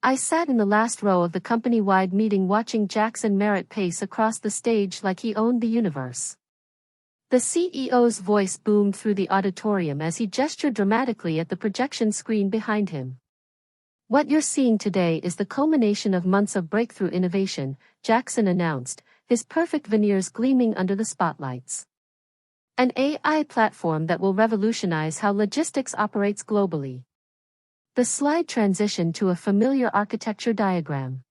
I sat in the last row of the company-wide meeting watching Jackson Merritt pace across the stage like he owned the universe. The CEO's voice boomed through the auditorium as he gestured dramatically at the projection screen behind him. "What you're seeing today is the culmination of months of breakthrough innovation," Jackson announced, his perfect veneers gleaming under the spotlights. "An AI platform that will revolutionize how logistics operates globally." The slide transitioned to a familiar architecture diagram.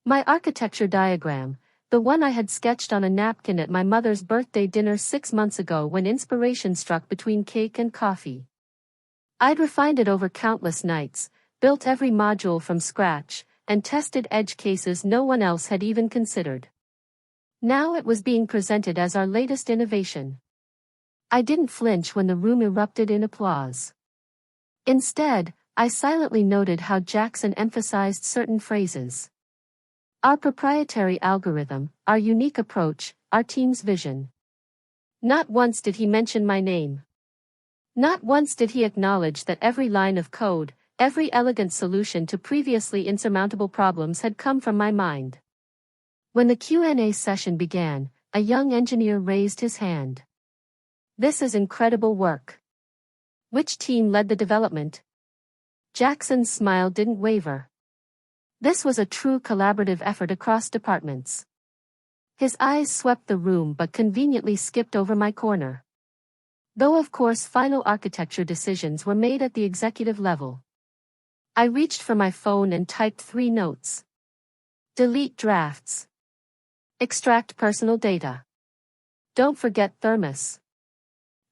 My architecture diagram, the one I had sketched on a napkin at my mother's birthday dinner 6 months ago when inspiration struck between cake and coffee. I'd refined it over countless nights, built every module from scratch, and tested edge cases no one else had even considered. Now it was being presented as our latest innovation. I didn't flinch when the room erupted in applause. Instead, I silently noted how Jackson emphasized certain phrases. Our proprietary algorithm, our unique approach, our team's vision. Not once did he mention my name. Not once did he acknowledge that every line of code, every elegant solution to previously insurmountable problems had come from my mind. When the Q&A session began, a young engineer raised his hand. "This is incredible work. Which team led the development?" Jackson's smile didn't waver. This was a true collaborative effort across departments. His eyes swept the room but conveniently skipped over my corner. Though of course final architecture decisions were made at the executive level. I reached for my phone and typed 3 notes. Delete drafts. Extract personal data. Don't forget thermos.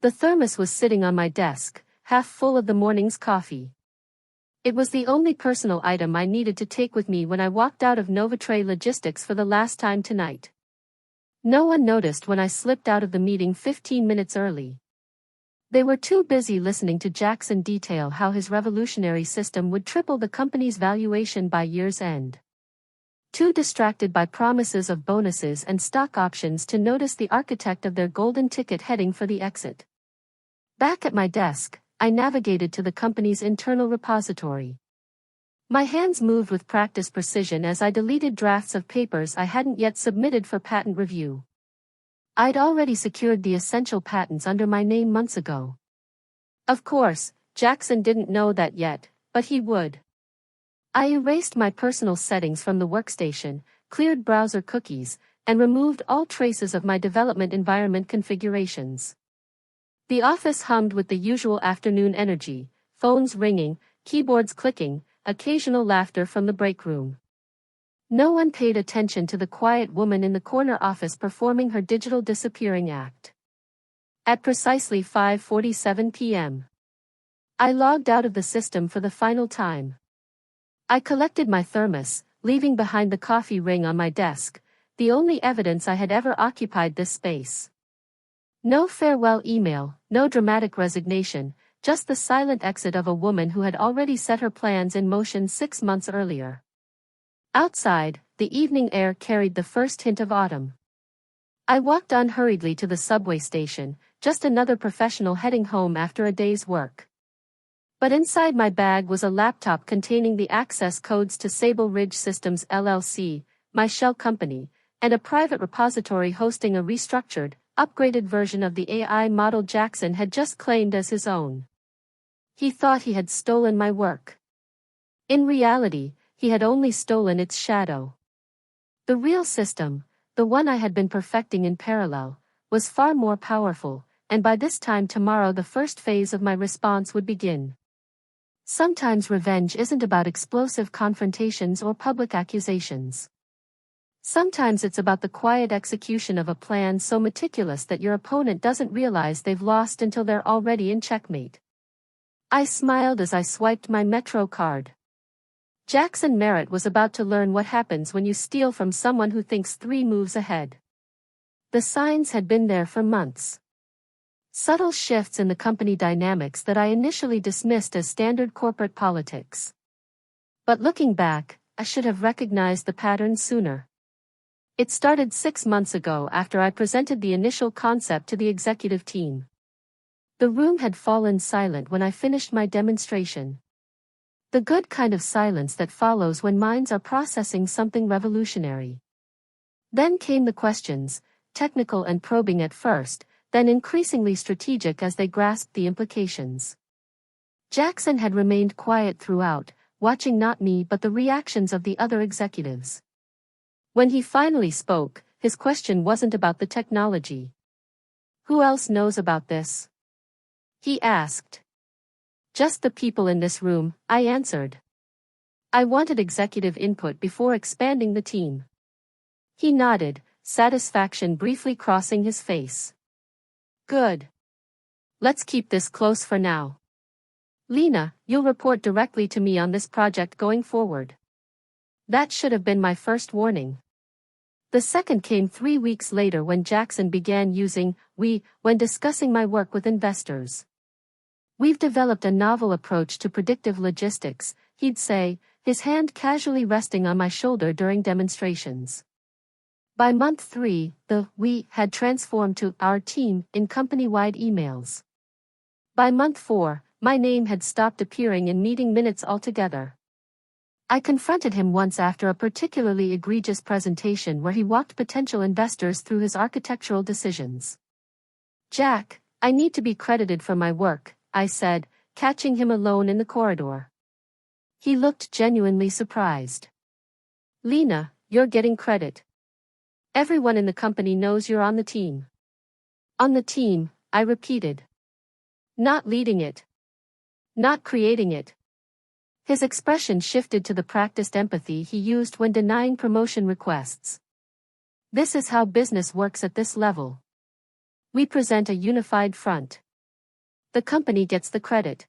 The thermos was sitting on my desk, half full of the morning's coffee. It was the only personal item I needed to take with me when I walked out of Novatray Logistics for the last time tonight. No one noticed when I slipped out of the meeting 15 minutes early. They were too busy listening to Jackson detail how his revolutionary system would triple the company's valuation by year's end. Too distracted by promises of bonuses and stock options to notice the architect of their golden ticket heading for the exit. Back at my desk, I navigated to the company's internal repository. My hands moved with practiced precision as I deleted drafts of papers I hadn't yet submitted for patent review. I'd already secured the essential patents under my name months ago. Of course, Jackson didn't know that yet, but he would. I erased my personal settings from the workstation, cleared browser cookies, and removed all traces of my development environment configurations. The office hummed with the usual afternoon energy, phones ringing, keyboards clicking, occasional laughter from the break room. No one paid attention to the quiet woman in the corner office performing her digital disappearing act. At precisely 5:47 p.m., I logged out of the system for the final time. I collected my thermos, leaving behind the coffee ring on my desk, the only evidence I had ever occupied this space. No farewell email, no dramatic resignation, just the silent exit of a woman who had already set her plans in motion 6 months earlier. Outside, the evening air carried the first hint of autumn. I walked unhurriedly to the subway station, just another professional heading home after a day's work. But inside my bag was a laptop containing the access codes to Sable Ridge Systems LLC, my shell company, and a private repository hosting a restructured, upgraded version of the AI model Jackson had just claimed as his own. He thought he had stolen my work. In reality, he had only stolen its shadow. The real system, the one I had been perfecting in parallel, was far more powerful, and by this time tomorrow the first phase of my response would begin. Sometimes revenge isn't about explosive confrontations or public accusations. Sometimes it's about the quiet execution of a plan so meticulous that your opponent doesn't realize they've lost until they're already in checkmate. I smiled as I swiped my Metro card. Jackson Merritt was about to learn what happens when you steal from someone who thinks 3 moves ahead. The signs had been there for months. Subtle shifts in the company dynamics that I initially dismissed as standard corporate politics. But looking back, I should have recognized the pattern sooner. It started 6 months ago after I presented the initial concept to the executive team. The room had fallen silent when I finished my demonstration. The good kind of silence that follows when minds are processing something revolutionary. Then came the questions, technical and probing at first, then increasingly strategic as they grasped the implications. Jackson had remained quiet throughout, watching not me but the reactions of the other executives. When he finally spoke, his question wasn't about the technology. "Who else knows about this?" he asked. "Just the people in this room," I answered. I wanted executive input before expanding the team. He nodded, satisfaction briefly crossing his face. "Good. Let's keep this close for now. Lena, you'll report directly to me on this project going forward." That should have been my first warning. The second came 3 weeks later when Jackson began using "we" when discussing my work with investors. "We've developed a novel approach to predictive logistics," he'd say, his hand casually resting on my shoulder during demonstrations. By month 3, the "we" had transformed to "our team" in company-wide emails. By month 4, my name had stopped appearing in meeting minutes altogether. I confronted him once after a particularly egregious presentation where he walked potential investors through his architectural decisions. "Jack, I need to be credited for my work," I said, catching him alone in the corridor. He looked genuinely surprised. "Lena, you're getting credit. Everyone in the company knows you're on the team." "On the team," I repeated. "Not leading it. Not creating it." His expression shifted to the practiced empathy he used when denying promotion requests. "This is how business works at this level. We present a unified front. The company gets the credit.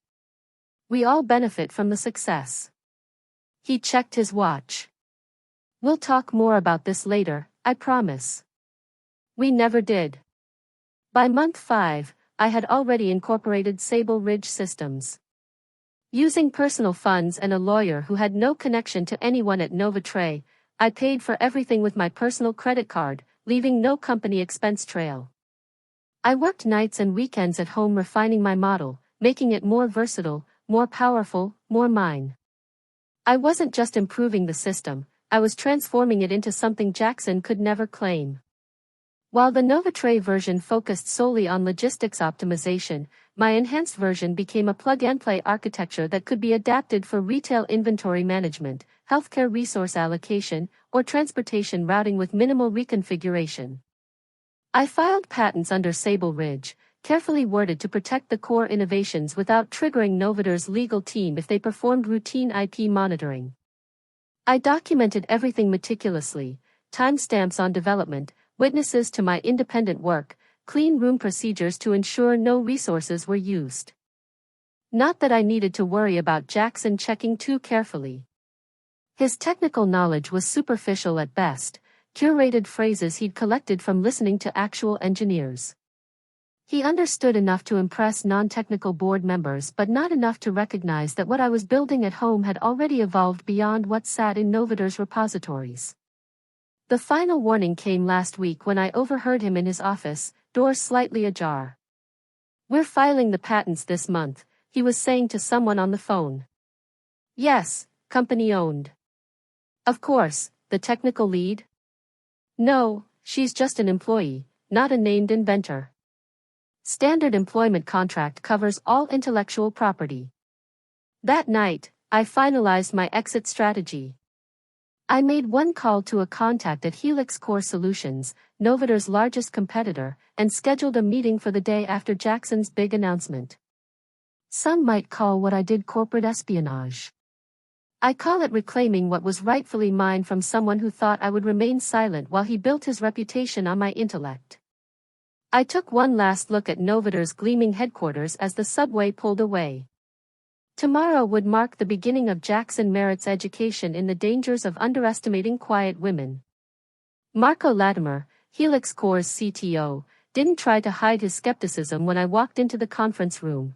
We all benefit from the success." He checked his watch. "We'll talk more about this later, I promise." We never did. By month 5, I had already incorporated Sable Ridge systems. Using personal funds and a lawyer who had no connection to anyone at Novatray, I paid for everything with my personal credit card, leaving no company expense trail. I worked nights and weekends at home refining my model, making it more versatile, more powerful, more mine. I wasn't just improving the system, I was transforming it into something Jackson could never claim. While the Novatray version focused solely on logistics optimization, my enhanced version became a plug-and-play architecture that could be adapted for retail inventory management, healthcare resource allocation, or transportation routing with minimal reconfiguration. I filed patents under Sable Ridge, carefully worded to protect the core innovations without triggering Novator's legal team if they performed routine IP monitoring. I documented everything meticulously, timestamps on development, witnesses to my independent work, clean room procedures to ensure no resources were used. Not that I needed to worry about Jackson checking too carefully. His technical knowledge was superficial at best, curated phrases he'd collected from listening to actual engineers. He understood enough to impress non-technical board members but not enough to recognize that what I was building at home had already evolved beyond what sat in Novator's repositories. The final warning came last week when I overheard him in his office, door slightly ajar. "We're filing the patents this month," he was saying to someone on the phone. "Yes, company owned." "Of course, the technical lead?" "No, she's just an employee, not a named inventor. Standard employment contract covers all intellectual property." That night, I finalized my exit strategy. I made one call to a contact at Helix Core Solutions, Novator's largest competitor, and scheduled a meeting for the day after Jackson's big announcement. Some might call what I did corporate espionage. I call it reclaiming what was rightfully mine from someone who thought I would remain silent while he built his reputation on my intellect. I took one last look at Novator's gleaming headquarters as the subway pulled away. Tomorrow would mark the beginning of Jackson Merritt's education in the dangers of underestimating quiet women. Marco Latimer, Helix Core's CTO, didn't try to hide his skepticism when I walked into the conference room.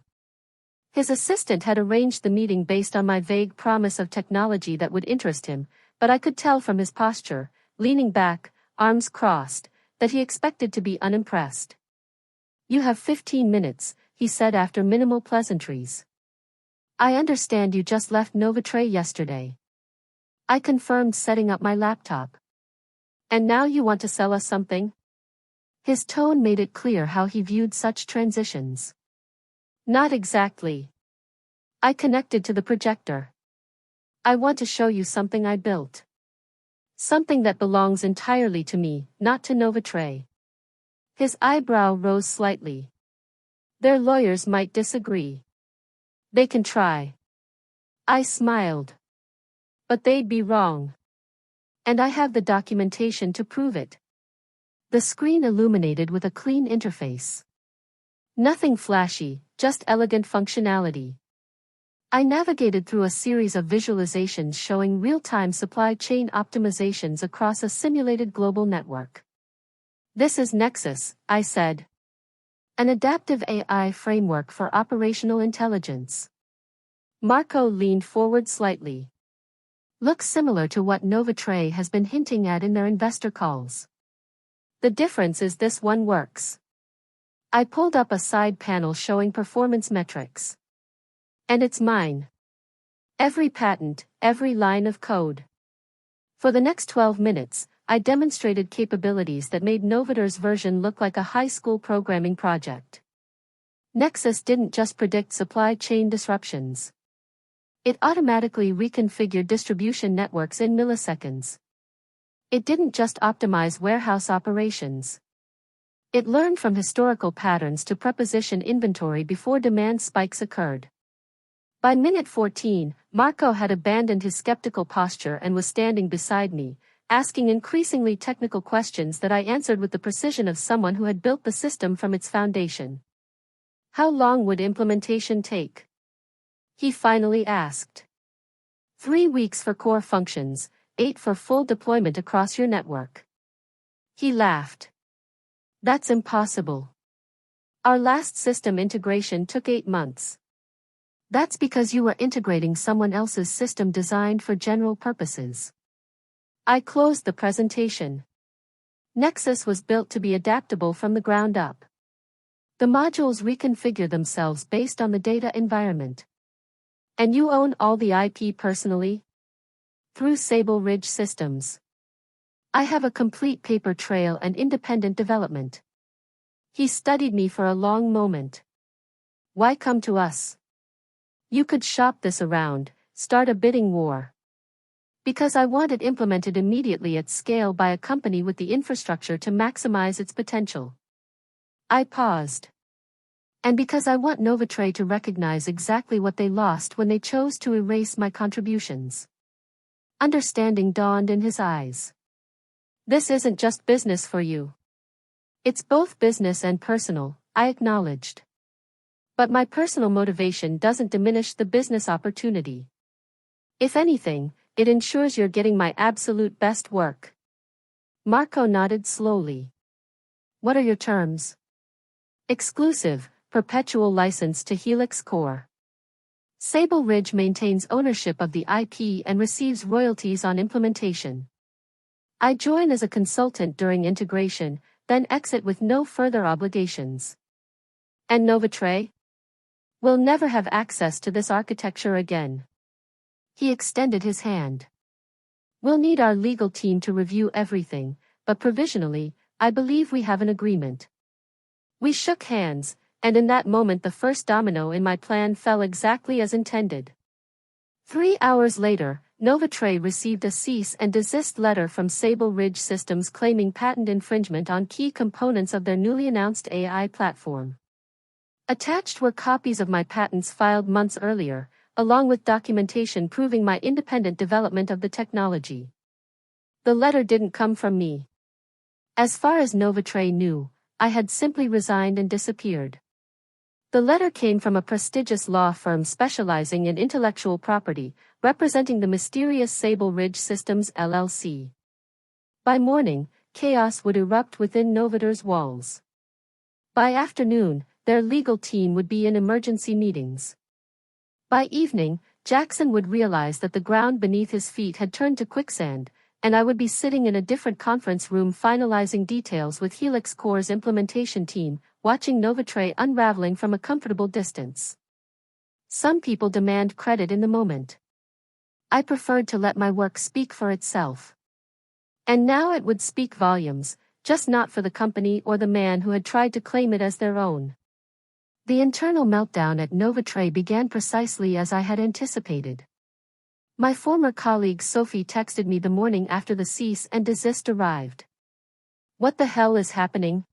His assistant had arranged the meeting based on my vague promise of technology that would interest him, but I could tell from his posture, leaning back, arms crossed, that he expected to be unimpressed. "You have 15 minutes, he said after minimal pleasantries. I understand you just left Novatray yesterday. I confirmed, setting up my laptop. And now you want to sell us something? His tone made it clear how he viewed such transitions. Not exactly. I connected to the projector. I want to show you something I built. Something that belongs entirely to me, not to Novatray. His eyebrow rose slightly. Their lawyers might disagree. They can try. I smiled. But they'd be wrong. And I have the documentation to prove it. The screen illuminated with a clean interface. Nothing flashy, just elegant functionality. I navigated through a series of visualizations showing real-time supply chain optimizations across a simulated global network. This is Nexus, I said. An adaptive AI framework for operational intelligence. Marco leaned forward slightly. Looks similar to what Novatray has been hinting at in their investor calls. The difference is this one works. I pulled up a side panel showing performance metrics. And it's mine. Every patent, every line of code. For the next 12 minutes, I demonstrated capabilities that made Novator's version look like a high school programming project. Nexus didn't just predict supply chain disruptions. It automatically reconfigured distribution networks in milliseconds. It didn't just optimize warehouse operations. It learned from historical patterns to preposition inventory before demand spikes occurred. By minute 14, Marco had abandoned his skeptical posture and was standing beside me, asking increasingly technical questions that I answered with the precision of someone who had built the system from its foundation. How long would implementation take? He finally asked. 3 weeks for core functions, 8 for full deployment across your network. He laughed. That's impossible. Our last system integration took 8 months. That's because you were integrating someone else's system designed for general purposes. I closed the presentation. Nexus was built to be adaptable from the ground up. The modules reconfigure themselves based on the data environment. And you own all the IP personally? Through Sable Ridge Systems. I have a complete paper trail and independent development. He studied me for a long moment. Why come to us? You could shop this around, start a bidding war. Because I want it implemented immediately at scale by a company with the infrastructure to maximize its potential. I paused. And because I want Novatray to recognize exactly what they lost when they chose to erase my contributions. Understanding dawned in his eyes. This isn't just business for you. It's both business and personal, I acknowledged. But my personal motivation doesn't diminish the business opportunity. If anything, it ensures you're getting my absolute best work. Marco nodded slowly. What are your terms? Exclusive, perpetual license to Helix Core. Sable Ridge maintains ownership of the IP and receives royalties on implementation. I join as a consultant during integration, then exit with no further obligations. And Novatray? Will never have access to this architecture again. He extended his hand. We'll need our legal team to review everything, but provisionally, I believe we have an agreement. We shook hands, and in that moment the first domino in my plan fell exactly as intended. 3 hours later, Novatray received a cease and desist letter from Sable Ridge Systems claiming patent infringement on key components of their newly announced AI platform. Attached were copies of my patents filed months earlier, along with documentation proving my independent development of the technology. The letter didn't come from me. As far as Novatray knew, I had simply resigned and disappeared. The letter came from a prestigious law firm specializing in intellectual property, representing the mysterious Sable Ridge Systems LLC. By morning, chaos would erupt within Novator's walls. By afternoon, their legal team would be in emergency meetings. By evening, Jackson would realize that the ground beneath his feet had turned to quicksand, and I would be sitting in a different conference room finalizing details with Helix Core's implementation team, watching Novatray unraveling from a comfortable distance. Some people demand credit in the moment. I preferred to let my work speak for itself. And now it would speak volumes, just not for the company or the man who had tried to claim it as their own. The internal meltdown at Novatray began precisely as I had anticipated. My former colleague Sophie texted me the morning after the cease and desist arrived. "What the hell is happening?"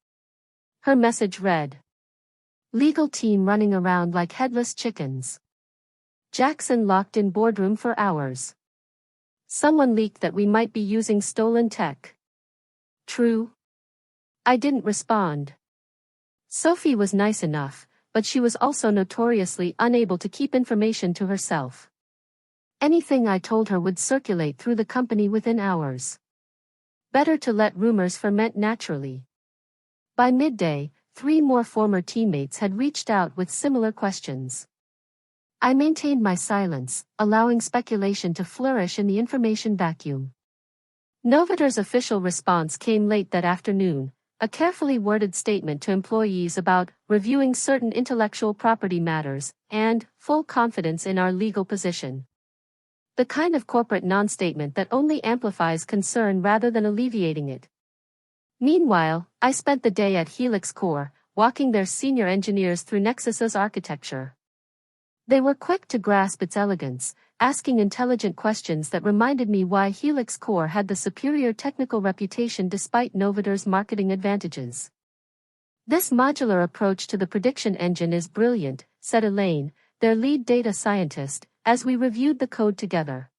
Her message read. "Legal team running around like headless chickens. Jackson locked in boardroom for hours. Someone leaked that we might be using stolen tech. True?" I didn't respond. Sophie was nice enough, but she was also notoriously unable to keep information to herself. Anything I told her would circulate through the company within hours. Better to let rumors ferment naturally. By midday, 3 more former teammates had reached out with similar questions. I maintained my silence, allowing speculation to flourish in the information vacuum. Novator's official response came late that afternoon, a carefully worded statement to employees about reviewing certain intellectual property matters and full confidence in our legal position. The kind of corporate non-statement that only amplifies concern rather than alleviating it. Meanwhile, I spent the day at Helix Core, walking their senior engineers through Nexus's architecture. They were quick to grasp its elegance, asking intelligent questions that reminded me why Helix Core had the superior technical reputation despite Novator's marketing advantages. "This modular approach to the prediction engine is brilliant," said Elaine, their lead data scientist, as we reviewed the code together.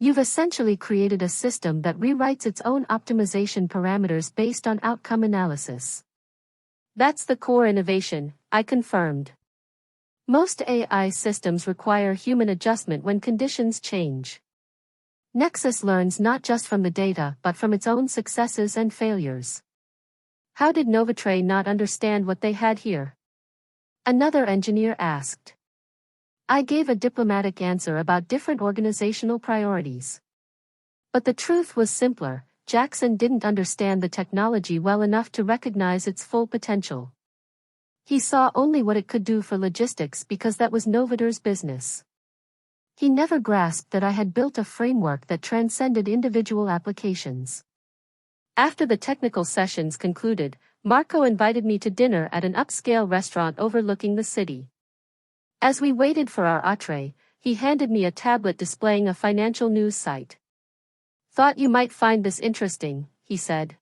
"You've essentially created a system that rewrites its own optimization parameters based on outcome analysis." "That's the core innovation," I confirmed. Most AI systems require human adjustment when conditions change. Nexus learns not just from the data but from its own successes and failures. How did Novatray not understand what they had here? Another engineer asked. I gave a diplomatic answer about different organizational priorities. But the truth was simpler: Jackson didn't understand the technology well enough to recognize its full potential. He saw only what it could do for logistics because that was Novator's business. He never grasped that I had built a framework that transcended individual applications. After the technical sessions concluded, Marco invited me to dinner at an upscale restaurant overlooking the city. As we waited for our entree, he handed me a tablet displaying a financial news site. "Thought you might find this interesting," he said.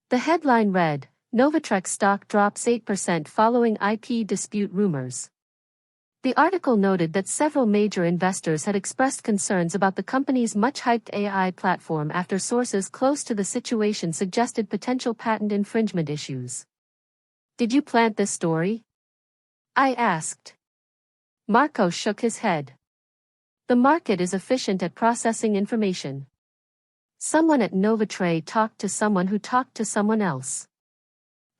The headline read, "Novatrex stock drops 8% following IP dispute rumors." The article noted that several major investors had expressed concerns about the company's much-hyped AI platform after sources close to the situation suggested potential patent infringement issues. "Did you plant this story?" I asked. Marco shook his head. "The market is efficient at processing information. Someone at Novatray talked to someone who talked to someone else.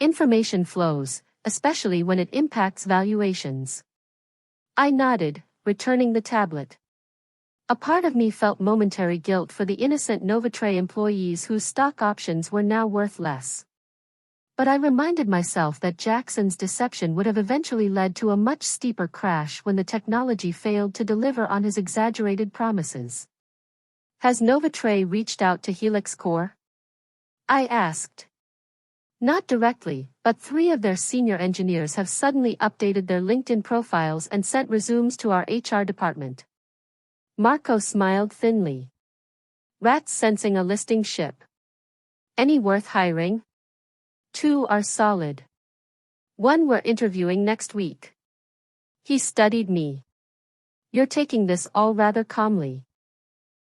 Information flows, especially when it impacts valuations." I nodded, returning the tablet. A part of me felt momentary guilt for the innocent Novatray employees whose stock options were now worth less. But I reminded myself that Jackson's deception would have eventually led to a much steeper crash when the technology failed to deliver on his exaggerated promises. "Has Novatray reached out to Helix Core?" I asked. "Not directly, but 3 of their senior engineers have suddenly updated their LinkedIn profiles and sent resumes to our HR department." Marco smiled thinly. "Rats sensing a listing ship. Any worth hiring?" 2 are solid. 1 we're interviewing next week." He studied me. "You're taking this all rather calmly.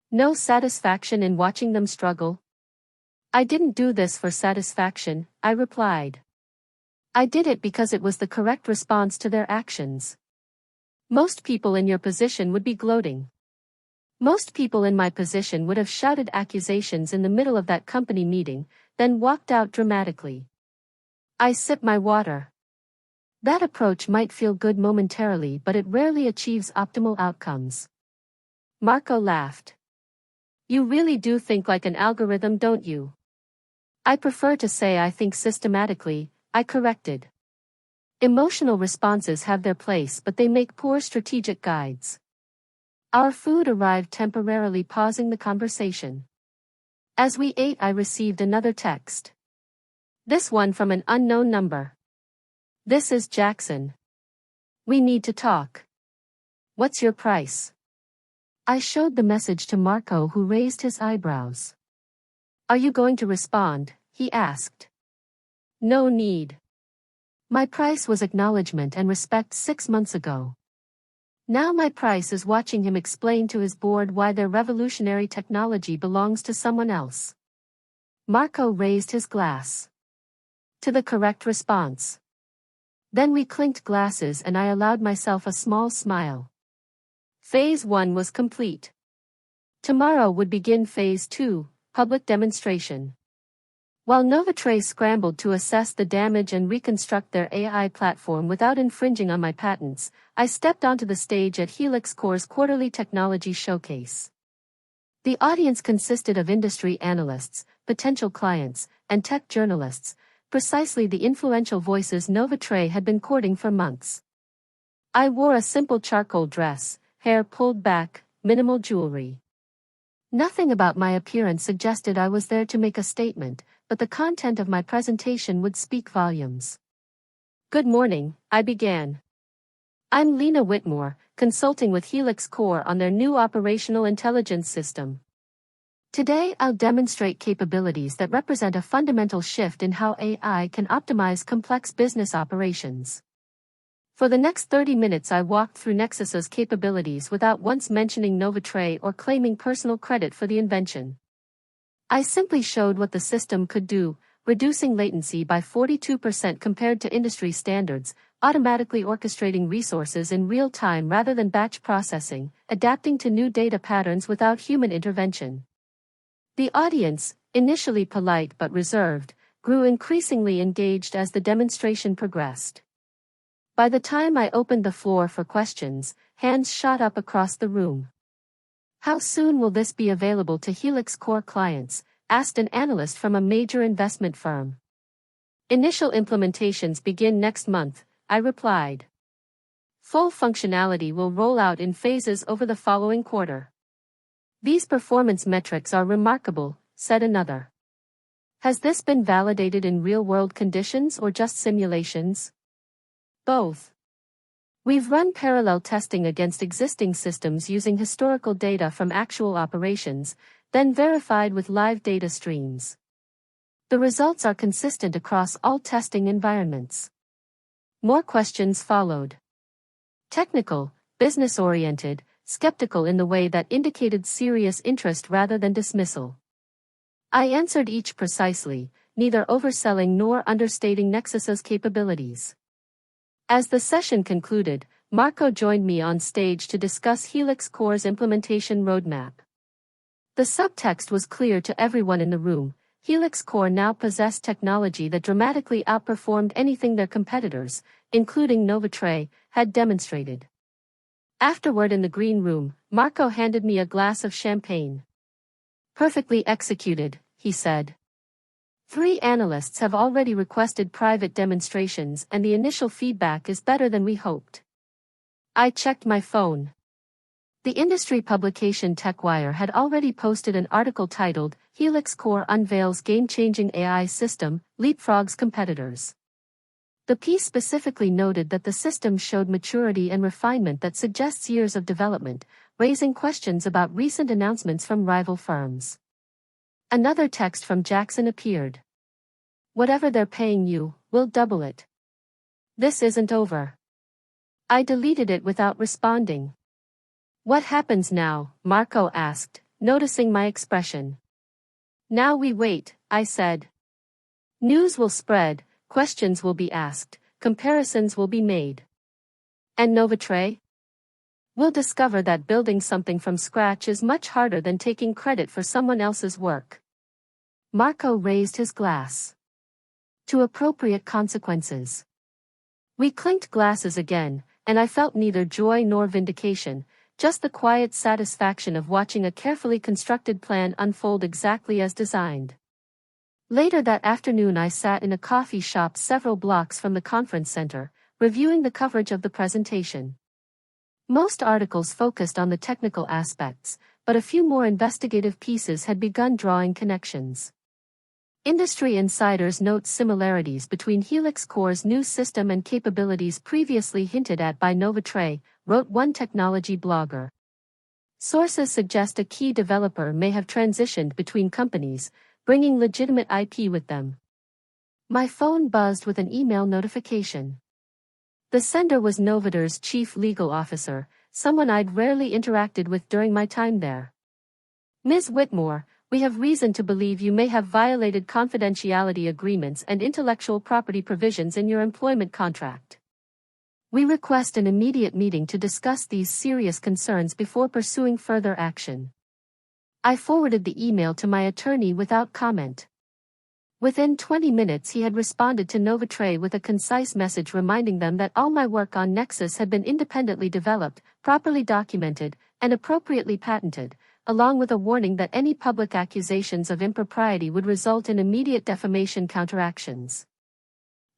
No satisfaction in watching them struggle?" "I didn't do this for satisfaction," I replied. "I did it because it was the correct response to their actions. Most people in your position would be gloating. Most people in my position would have shouted accusations in the middle of that company meeting, then walked out dramatically." I sipped my water. That approach might feel good momentarily, but it rarely achieves optimal outcomes. Marco laughed. "You really do think like an algorithm, don't you?" "I prefer to say I think systematically," I corrected. Emotional responses have their place, but they make poor strategic guides. Our food arrived, temporarily pausing the conversation. As we ate, I received another text. This one from an unknown number. This is Jackson. We need to talk. What's your price? I showed the message to Marco, who raised his eyebrows. Are you going to respond? He asked. No need. My price was acknowledgement and respect 6 months ago. Now my price is watching him explain to his board why their revolutionary technology belongs to someone else. Marco raised his glass to the correct response. Then we clinked glasses and I allowed myself a small smile. Phase 1 was complete. Tomorrow would begin Phase 2, public demonstration. While Novatray scrambled to assess the damage and reconstruct their AI platform without infringing on my patents, I stepped onto the stage at Helix Core's quarterly technology showcase. The audience consisted of industry analysts, potential clients, and tech journalists, precisely the influential voices Novatray had been courting for months. I wore a simple charcoal dress, hair pulled back, minimal jewelry. Nothing about my appearance suggested I was there to make a statement, but the content of my presentation would speak volumes. Good morning, I began. I'm Lena Whitmore, consulting with Helix Core on their new operational intelligence system. Today I'll demonstrate capabilities that represent a fundamental shift in how AI can optimize complex business operations. For the next 30 minutes I walked through Nexus's capabilities without once mentioning Novatray or claiming personal credit for the invention. I simply showed what the system could do, reducing latency by 42% compared to industry standards, automatically orchestrating resources in real time rather than batch processing, adapting to new data patterns without human intervention. The audience, initially polite but reserved, grew increasingly engaged as the demonstration progressed. By the time I opened the floor for questions, hands shot up across the room. How soon will this be available to Helix Core clients? Asked an analyst from a major investment firm. Initial implementations begin next month, I replied. Full functionality will roll out in phases over the following quarter. These performance metrics are remarkable, said another. Has this been validated in real-world conditions or just simulations? Both. We've run parallel testing against existing systems using historical data from actual operations, then verified with live data streams. The results are consistent across all testing environments. More questions followed. Technical, business-oriented, skeptical in the way that indicated serious interest rather than dismissal. I answered each precisely, neither overselling nor understating Nexus's capabilities. As the session concluded, Marco joined me on stage to discuss Helix Core's implementation roadmap. The subtext was clear to everyone in the room. Helix Core now possessed technology that dramatically outperformed anything their competitors, including Novatray, had demonstrated. Afterward in the green room, Marco handed me a glass of champagne. Perfectly executed, he said. 3 analysts have already requested private demonstrations and the initial feedback is better than we hoped. I checked my phone. The industry publication TechWire had already posted an article titled, Helix Core Unveils Game-Changing AI System, Leapfrogs Competitors. The piece specifically noted that the system showed maturity and refinement that suggests years of development, raising questions about recent announcements from rival firms. Another text from Jackson appeared. Whatever they're paying you, we'll double it. This isn't over. I deleted it without responding. What happens now? Marco asked, noticing my expression. Now we wait, I said. News will spread, questions will be asked, comparisons will be made. And Novatray? We'll discover that building something from scratch is much harder than taking credit for someone else's work. Marco raised his glass. To appropriate consequences. We clinked glasses again, and I felt neither joy nor vindication, just the quiet satisfaction of watching a carefully constructed plan unfold exactly as designed. Later that afternoon I sat in a coffee shop several blocks from the conference center, reviewing the coverage of the presentation. Most articles focused on the technical aspects, but a few more investigative pieces had begun drawing connections. Industry insiders note similarities between Helix Core's new system and capabilities previously hinted at by Novatray, wrote one technology blogger. Sources suggest a key developer may have transitioned between companies, bringing legitimate IP with them. My phone buzzed with an email notification. The sender was Novator's chief legal officer, someone I'd rarely interacted with during my time there. Ms. Whitmore, we have reason to believe you may have violated confidentiality agreements and intellectual property provisions in your employment contract. We request an immediate meeting to discuss these serious concerns before pursuing further action. I forwarded the email to my attorney without comment. Within 20 minutes he had responded to Novatray with a concise message reminding them that all my work on Nexus had been independently developed, properly documented, and appropriately patented, along with a warning that any public accusations of impropriety would result in immediate defamation counteractions.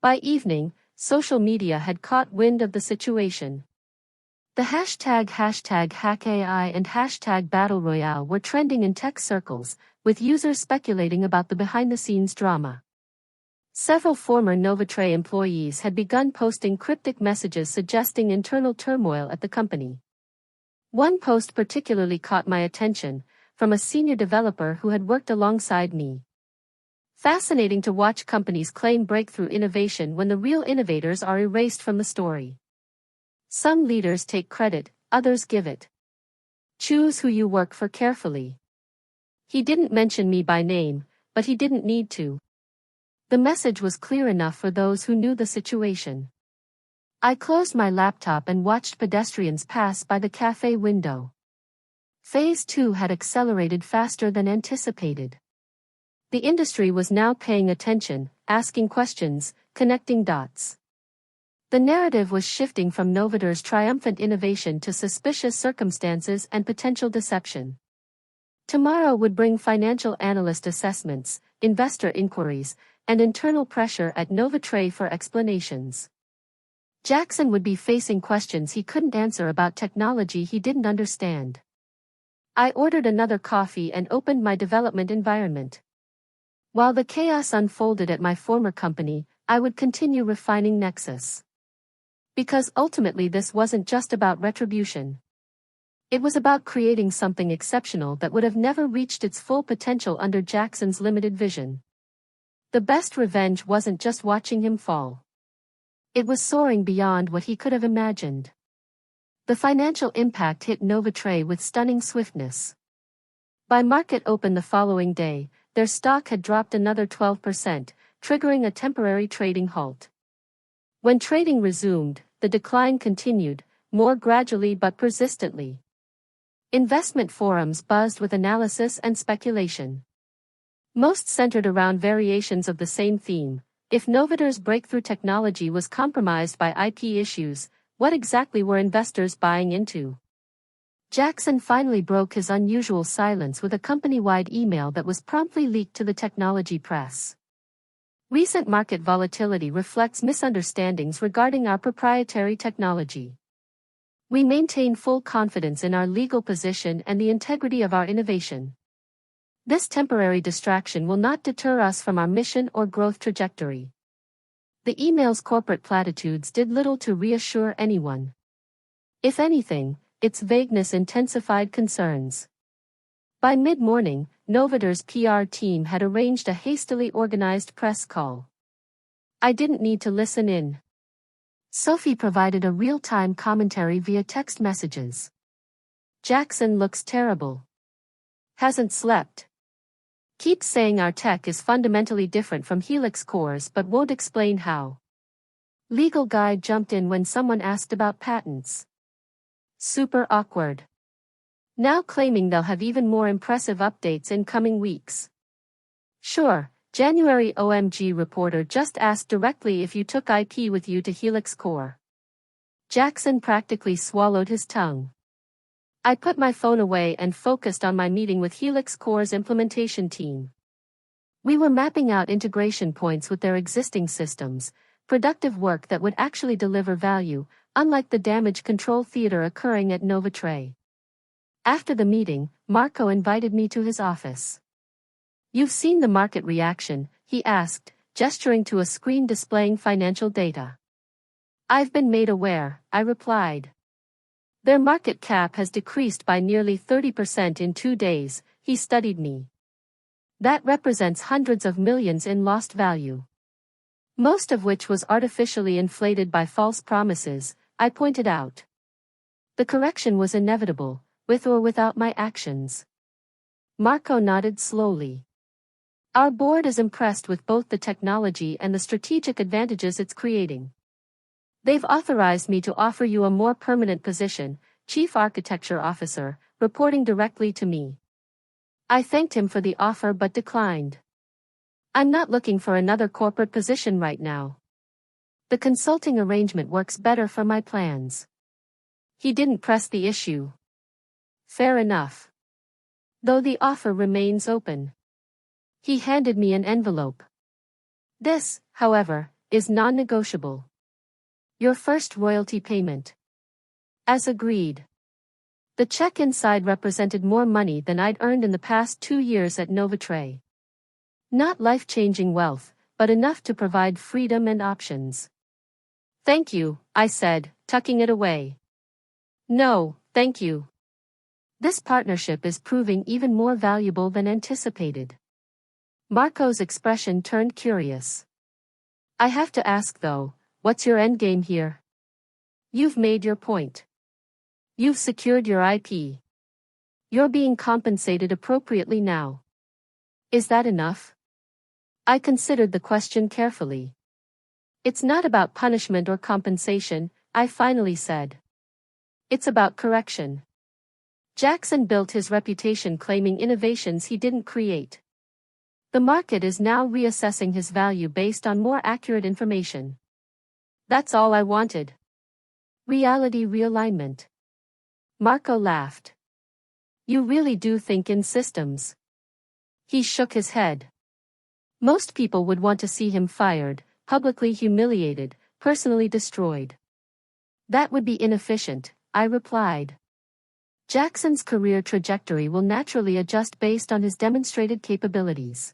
By evening, social media had caught wind of the situation. The hashtag #HackAI and hashtag Battle Royale were trending in tech circles, with users speculating about the behind-the-scenes drama. Several former Novatray employees had begun posting cryptic messages suggesting internal turmoil at the company. One post particularly caught my attention, from a senior developer who had worked alongside me. Fascinating to watch companies claim breakthrough innovation when the real innovators are erased from the story. Some leaders take credit, others give it. Choose who you work for carefully. He didn't mention me by name, but he didn't need to. The message was clear enough for those who knew the situation. I closed my laptop and watched pedestrians pass by the cafe window. Phase 2 had accelerated faster than anticipated. The industry was now paying attention, asking questions, connecting dots. The narrative was shifting from Novator's triumphant innovation to suspicious circumstances and potential deception. Tomorrow would bring financial analyst assessments, investor inquiries, and internal pressure at Novatray for explanations. Jackson would be facing questions he couldn't answer about technology he didn't understand. I ordered another coffee and opened my development environment. While the chaos unfolded at my former company, I would continue refining Nexus. Because ultimately this wasn't just about retribution. It was about creating something exceptional that would have never reached its full potential under Jackson's limited vision. The best revenge wasn't just watching him fall. It was soaring beyond what he could have imagined. The financial impact hit Novatray with stunning swiftness. By market open the following day, their stock had dropped another 12%, triggering a temporary trading halt. When trading resumed, the decline continued, more gradually but persistently. Investment forums buzzed with analysis and speculation. Most centered around variations of the same theme. If Novator's breakthrough technology was compromised by IP issues, what exactly were investors buying into? Jackson finally broke his unusual silence with a company-wide email that was promptly leaked to the technology press. Recent market volatility reflects misunderstandings regarding our proprietary technology. We maintain full confidence in our legal position and the integrity of our innovation. This temporary distraction will not deter us from our mission or growth trajectory. The email's corporate platitudes did little to reassure anyone. If anything, its vagueness intensified concerns. By mid-morning, Novator's PR team had arranged a hastily organized press call. I didn't need to listen in. Sophie provided a real-time commentary via text messages. Jackson looks terrible. Hasn't slept. Keeps saying our tech is fundamentally different from Helix Core's but won't explain how. Legal guy jumped in when someone asked about patents. Super awkward. Now claiming they'll have even more impressive updates in coming weeks. Sure, January OMG reporter just asked directly if you took IP with you to Helix Core. Jackson practically swallowed his tongue. I put my phone away and focused on my meeting with Helix Core's implementation team. We were mapping out integration points with their existing systems, Productive work that would actually deliver value, unlike the damage control theater occurring at Novatray. After the meeting, Marco invited me to his office. "You've seen the market reaction," he asked, gesturing to a screen displaying financial data. "I've been made aware," I replied. "Their market cap has decreased by nearly 30% in 2 days," he studied me. "That represents hundreds of millions in lost value. Most of which was artificially inflated by false promises," I pointed out. "The correction was inevitable, with or without my actions." Marco nodded slowly. "Our board is impressed with both the technology and the strategic advantages it's creating. They've authorized me to offer you a more permanent position, Chief Architecture Officer, reporting directly to me." I thanked him for the offer but declined. "I'm not looking for another corporate position right now. The consulting arrangement works better for my plans." He didn't press the issue. "Fair enough. Though the offer remains open." He handed me an envelope. "This, however, is non-negotiable. Your first royalty payment." As agreed. The check inside represented more money than I'd earned in the past 2 years at Novatray. Not life-changing wealth, but enough to provide freedom and options. "Thank you," I said, tucking it away. "No, thank you. This partnership is proving even more valuable than anticipated." Marco's expression turned curious. "I have to ask though, what's your endgame here? You've made your point. You've secured your IP. You're being compensated appropriately now. Is that enough?" I considered the question carefully. "It's not about punishment or compensation," I finally said. "It's about correction." Jackson built his reputation claiming innovations he didn't create. The market is now reassessing his value based on more accurate information. That's all I wanted. Reality realignment. Marco laughed. "You really do think in systems." He shook his head. "Most people would want to see him fired, publicly humiliated, personally destroyed." "That would be inefficient," I replied. "Jackson's career trajectory will naturally adjust based on his demonstrated capabilities.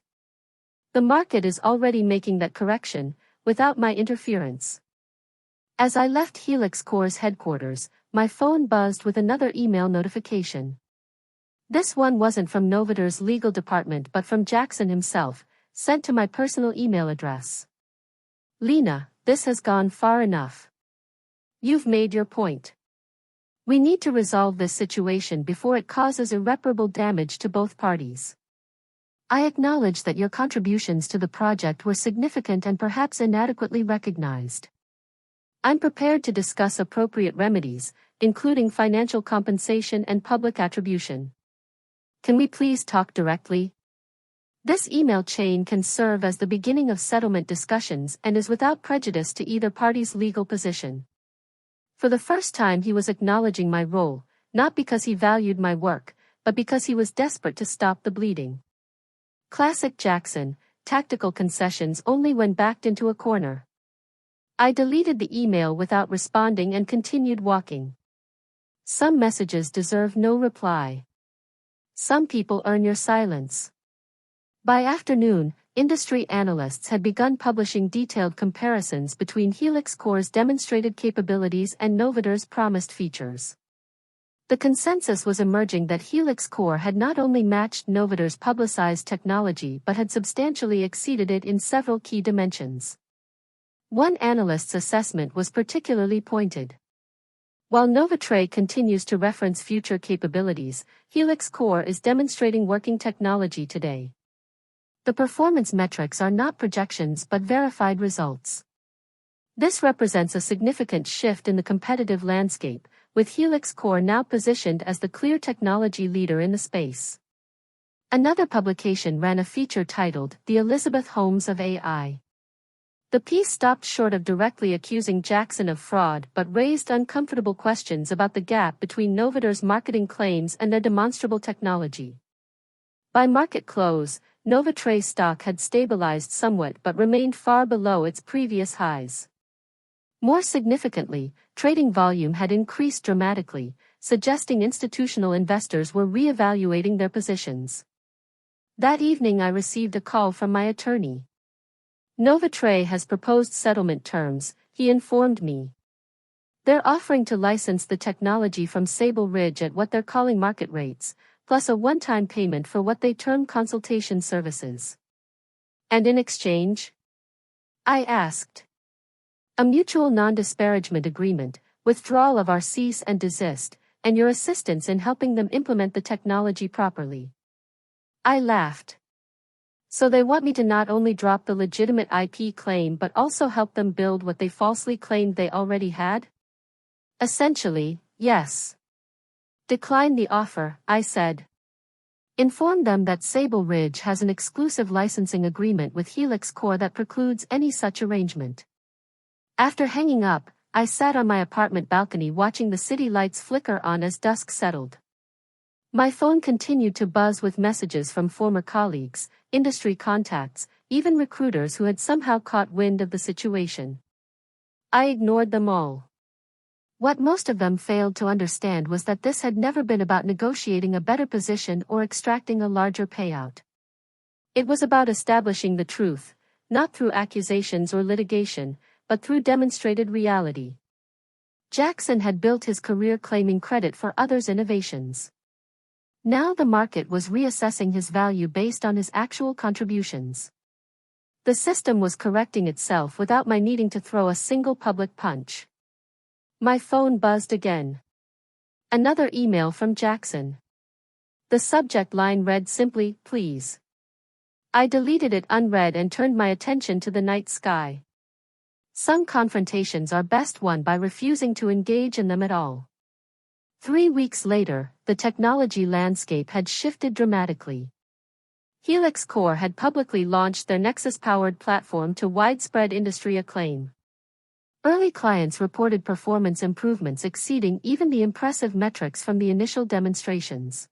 The market is already making that correction, without my interference." As I left Helix Core's headquarters, my phone buzzed with another email notification. This one wasn't from Novator's legal department but from Jackson himself, sent to my personal email address. "Lena, this has gone far enough. You've made your point. We need to resolve this situation before it causes irreparable damage to both parties. I acknowledge that your contributions to the project were significant and perhaps inadequately recognized. I'm prepared to discuss appropriate remedies, including financial compensation and public attribution. Can we please talk directly?" This email chain can serve as the beginning of settlement discussions and is without prejudice to either party's legal position. For the first time he was acknowledging my role, not because he valued my work, but because he was desperate to stop the bleeding. Classic Jackson, tactical concessions only when backed into a corner. I deleted the email without responding and continued walking. Some messages deserve no reply. Some people earn your silence. By afternoon, industry analysts had begun publishing detailed comparisons between Helix Core's demonstrated capabilities and Novator's promised features. The consensus was emerging that Helix Core had not only matched Novator's publicized technology but had substantially exceeded it in several key dimensions. One analyst's assessment was particularly pointed. While Novatray continues to reference future capabilities, Helix Core is demonstrating working technology today. The performance metrics are not projections but verified results. This represents a significant shift in the competitive landscape, with Helix Core now positioned as the clear technology leader in the space. Another publication ran a feature titled "The Elizabeth Holmes of AI." The piece stopped short of directly accusing Jackson of fraud but raised uncomfortable questions about the gap between Novator's marketing claims and their demonstrable technology. By market close, Novatray stock had stabilized somewhat but remained far below its previous highs. More significantly, trading volume had increased dramatically, suggesting institutional investors were re-evaluating their positions. That evening I received a call from my attorney. Novatray has proposed settlement terms, he informed me. They're offering to license the technology from Sable Ridge at what they're calling market rates, plus a one-time payment for what they term consultation services. And in exchange? I asked. A mutual non-disparagement agreement, withdrawal of our cease and desist, and your assistance in helping them implement the technology properly. I laughed. So they want me to not only drop the legitimate IP claim but also help them build what they falsely claimed they already had? Essentially, yes. Decline the offer, I said. Inform them that Sable Ridge has an exclusive licensing agreement with Helix Core that precludes any such arrangement. After hanging up, I sat on my apartment balcony watching the city lights flicker on as dusk settled. My phone continued to buzz with messages from former colleagues, industry contacts, even recruiters who had somehow caught wind of the situation. I ignored them all. What most of them failed to understand was that this had never been about negotiating a better position or extracting a larger payout. It was about establishing the truth, not through accusations or litigation, but through demonstrated reality. Jackson had built his career claiming credit for others' innovations. Now the market was reassessing his value based on his actual contributions. The system was correcting itself without my needing to throw a single public punch. My phone buzzed again. Another email from Jackson. The subject line read simply, "Please." I deleted it unread and turned my attention to the night sky. Some confrontations are best won by refusing to engage in them at all. 3 weeks later, the technology landscape had shifted dramatically. Helix Core had publicly launched their Nexus-powered platform to widespread industry acclaim. Early clients reported performance improvements exceeding even the impressive metrics from the initial demonstrations.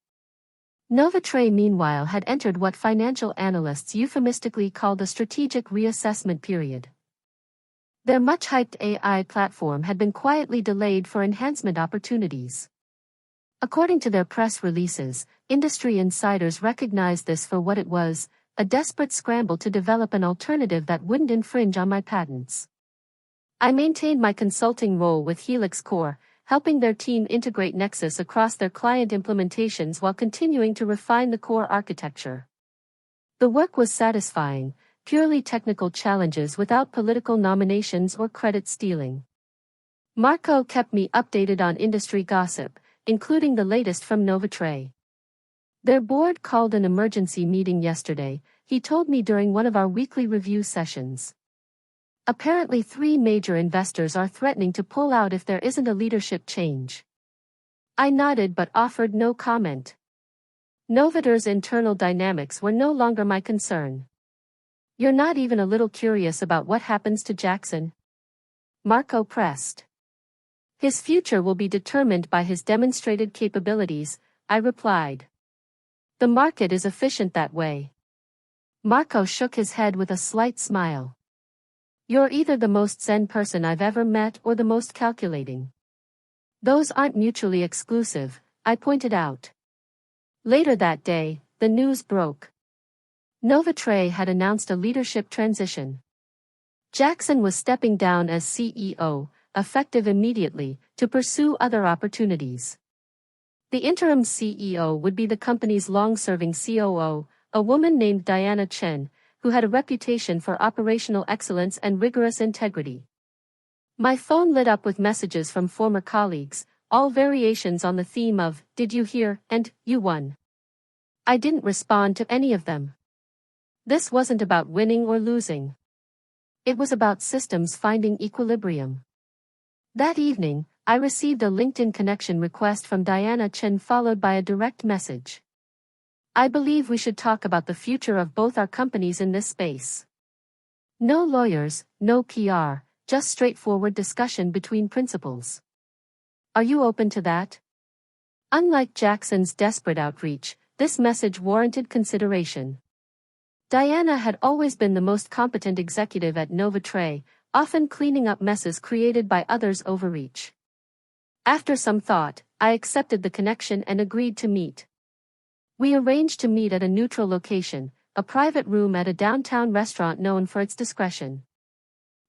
Novatray meanwhile had entered what financial analysts euphemistically called a strategic reassessment period. Their much-hyped AI platform had been quietly delayed for enhancement opportunities. According to their press releases, industry insiders recognized this for what it was, a desperate scramble to develop an alternative that wouldn't infringe on my patents. I maintained my consulting role with Helix Core, helping their team integrate Nexus across their client implementations while continuing to refine the core architecture. The work was satisfying, purely technical challenges without political nominations or credit stealing. Marco kept me updated on industry gossip, including the latest from Novatray. Their board called an emergency meeting yesterday, he told me during one of our weekly review sessions. Apparently 3 major investors are threatening to pull out if there isn't a leadership change. I nodded but offered no comment. Novator's internal dynamics were no longer my concern. You're not even a little curious about what happens to Jackson? Marco pressed. His future will be determined by his demonstrated capabilities, I replied. The market is efficient that way. Marco shook his head with a slight smile. You're either the most zen person I've ever met or the most calculating. Those aren't mutually exclusive, I pointed out. Later that day, the news broke. Novatray had announced a leadership transition. Jackson was stepping down as CEO, effective immediately, to pursue other opportunities. The interim CEO would be the company's long-serving COO, a woman named Diana Chen, who had a reputation for operational excellence and rigorous integrity. My phone lit up with messages from former colleagues, all variations on the theme of, "Did you hear?" and "You won." I didn't respond to any of them. This wasn't about winning or losing. It was about systems finding equilibrium. That evening, I received a LinkedIn connection request from Diana Chen followed by a direct message. I believe we should talk about the future of both our companies in this space. No lawyers, no PR, just straightforward discussion between principals. Are you open to that? Unlike Jackson's desperate outreach, this message warranted consideration. Diana had always been the most competent executive at Novatray, often cleaning up messes created by others' overreach. After some thought, I accepted the connection and agreed to meet. We arranged to meet at a neutral location, a private room at a downtown restaurant known for its discretion.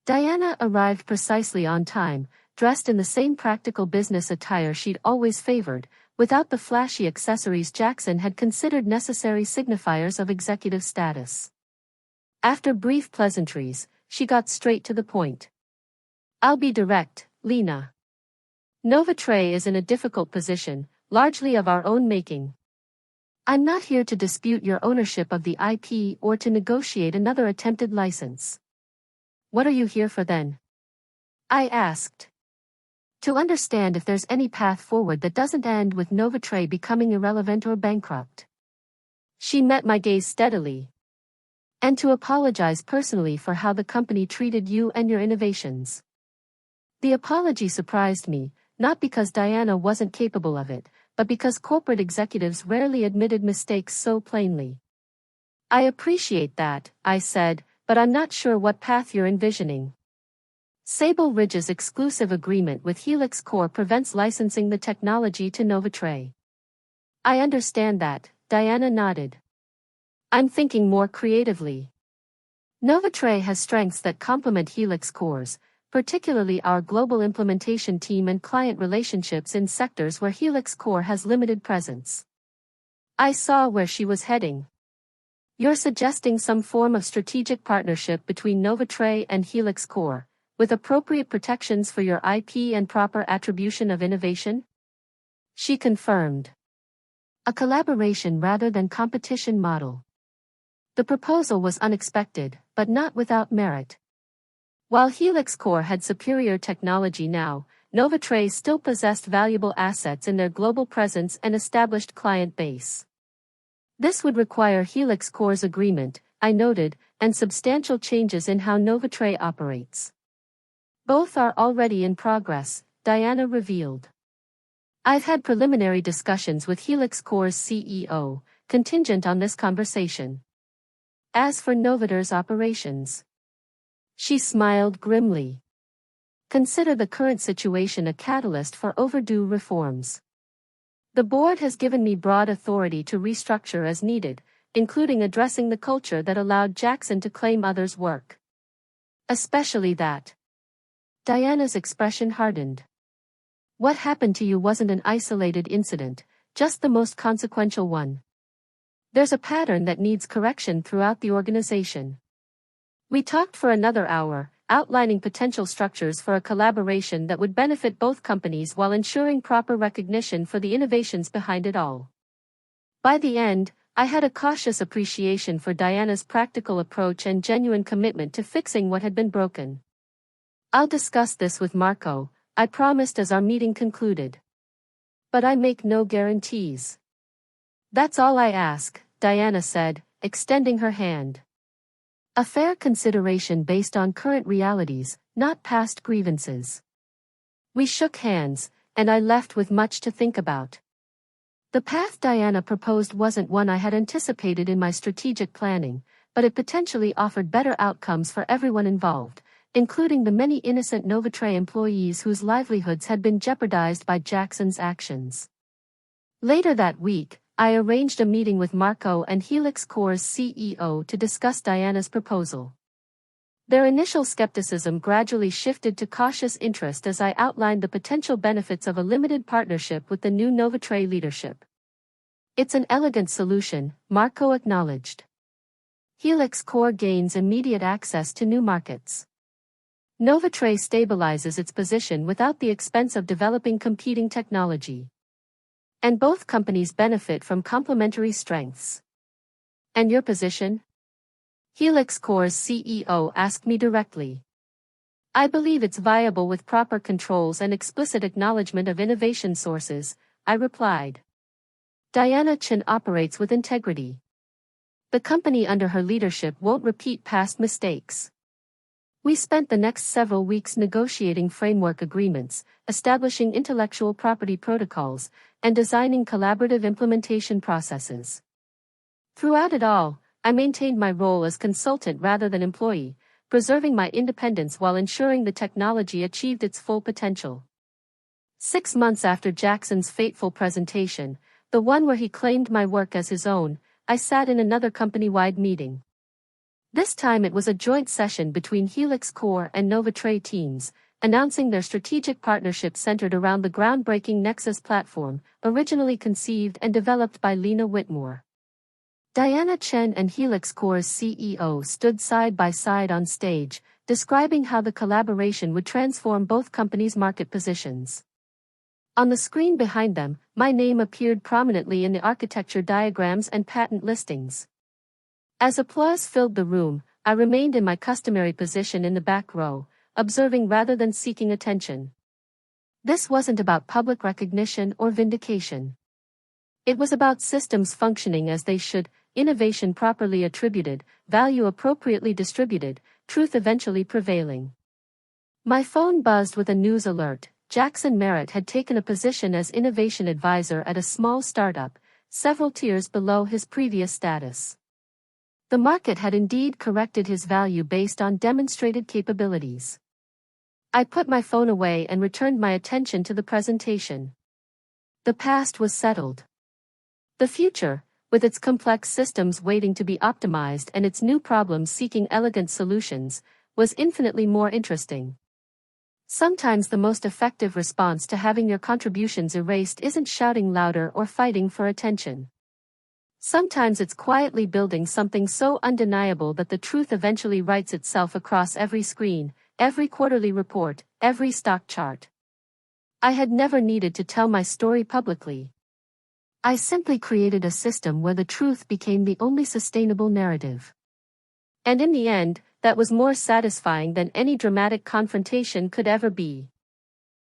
Diana arrived precisely on time, dressed in the same practical business attire she'd always favored, without the flashy accessories Jackson had considered necessary signifiers of executive status. After brief pleasantries, she got straight to the point. "I'll be direct, Lena. Novatray is in a difficult position, largely of our own making. I'm not here to dispute your ownership of the IP or to negotiate another attempted license." "What are you here for then?" I asked. "To understand if there's any path forward that doesn't end with Novatray becoming irrelevant or bankrupt." She met my gaze steadily. "And to apologize personally for how the company treated you and your innovations." The apology surprised me, not because Diana wasn't capable of it, but because corporate executives rarely admitted mistakes so plainly. "I appreciate that," I said, "but I'm not sure what path you're envisioning." Sable Ridge's exclusive agreement with Helix Core prevents licensing the technology to Novatray. "I understand that," Diana nodded. "I'm thinking more creatively. Novatray has strengths that complement Helix Core's, particularly our global implementation team and client relationships in sectors where Helix Core has limited presence." I saw where she was heading. "You're suggesting some form of strategic partnership between Novatray and Helix Core, with appropriate protections for your IP and proper attribution of innovation?" She confirmed. "A collaboration rather than competition model." The proposal was unexpected, but not without merit. While Helix Core had superior technology now, Novatray still possessed valuable assets in their global presence and established client base. This would require Helix Core's agreement, I noted, and substantial changes in how Novatray operates. "Both are already in progress," Diana revealed. "I've had preliminary discussions with Helix Core's CEO, contingent on this conversation. As for Novator's operations..." She smiled grimly. "Consider the current situation a catalyst for overdue reforms. The board has given me broad authority to restructure as needed, including addressing the culture that allowed Jackson to claim others' work. Especially that." Diana's expression hardened. "What happened to you wasn't an isolated incident, just the most consequential one. There's a pattern that needs correction throughout the organization." We talked for another hour, outlining potential structures for a collaboration that would benefit both companies while ensuring proper recognition for the innovations behind it all. By the end, I had a cautious appreciation for Diana's practical approach and genuine commitment to fixing what had been broken. "I'll discuss this with Marco," I promised as our meeting concluded. "But I make no guarantees." "That's all I ask," Diana said, extending her hand. "A fair consideration based on current realities, not past grievances." We shook hands, and I left with much to think about. The path Diana proposed wasn't one I had anticipated in my strategic planning, but it potentially offered better outcomes for everyone involved, including the many innocent Novatray employees whose livelihoods had been jeopardized by Jackson's actions. Later that week, I arranged a meeting with Marco and Helix Core's CEO to discuss Diana's proposal. Their initial skepticism gradually shifted to cautious interest as I outlined the potential benefits of a limited partnership with the new Novatray leadership. "It's an elegant solution," Marco acknowledged. "Helix Core gains immediate access to new markets. Novatray stabilizes its position without the expense of developing competing technology. And both companies benefit from complementary strengths." "And your position?" Helix Core's CEO asked me directly. "I believe it's viable with proper controls and explicit acknowledgement of innovation sources," I replied. "Diana Chen operates with integrity. The company under her leadership won't repeat past mistakes." We spent the next several weeks negotiating framework agreements, establishing intellectual property protocols, and designing collaborative implementation processes. Throughout it all, I maintained my role as consultant rather than employee, preserving my independence while ensuring the technology achieved its full potential. 6 months after Jackson's fateful presentation, the one where he claimed my work as his own, I sat in another company-wide meeting. This time it was a joint session between Helix Core and Novatray teams, announcing their strategic partnership centered around the groundbreaking Nexus platform, originally conceived and developed by Lena Whitmore. Diana Chen and Helix Core's CEO stood side by side on stage, describing how the collaboration would transform both companies' market positions. On the screen behind them, my name appeared prominently in the architecture diagrams and patent listings. As applause filled the room, I remained in my customary position in the back row, observing rather than seeking attention. This wasn't about public recognition or vindication. It was about systems functioning as they should, innovation properly attributed, value appropriately distributed, truth eventually prevailing. My phone buzzed with a news alert. Jackson Merritt had taken a position as innovation advisor at a small startup, several tiers below his previous status. The market had indeed corrected his value based on demonstrated capabilities. I put my phone away and returned my attention to the presentation. The past was settled. The future, with its complex systems waiting to be optimized and its new problems seeking elegant solutions, was infinitely more interesting. Sometimes the most effective response to having your contributions erased isn't shouting louder or fighting for attention. Sometimes it's quietly building something so undeniable that the truth eventually writes itself across every screen, every quarterly report, every stock chart. I had never needed to tell my story publicly. I simply created a system where the truth became the only sustainable narrative. And in the end, that was more satisfying than any dramatic confrontation could ever be.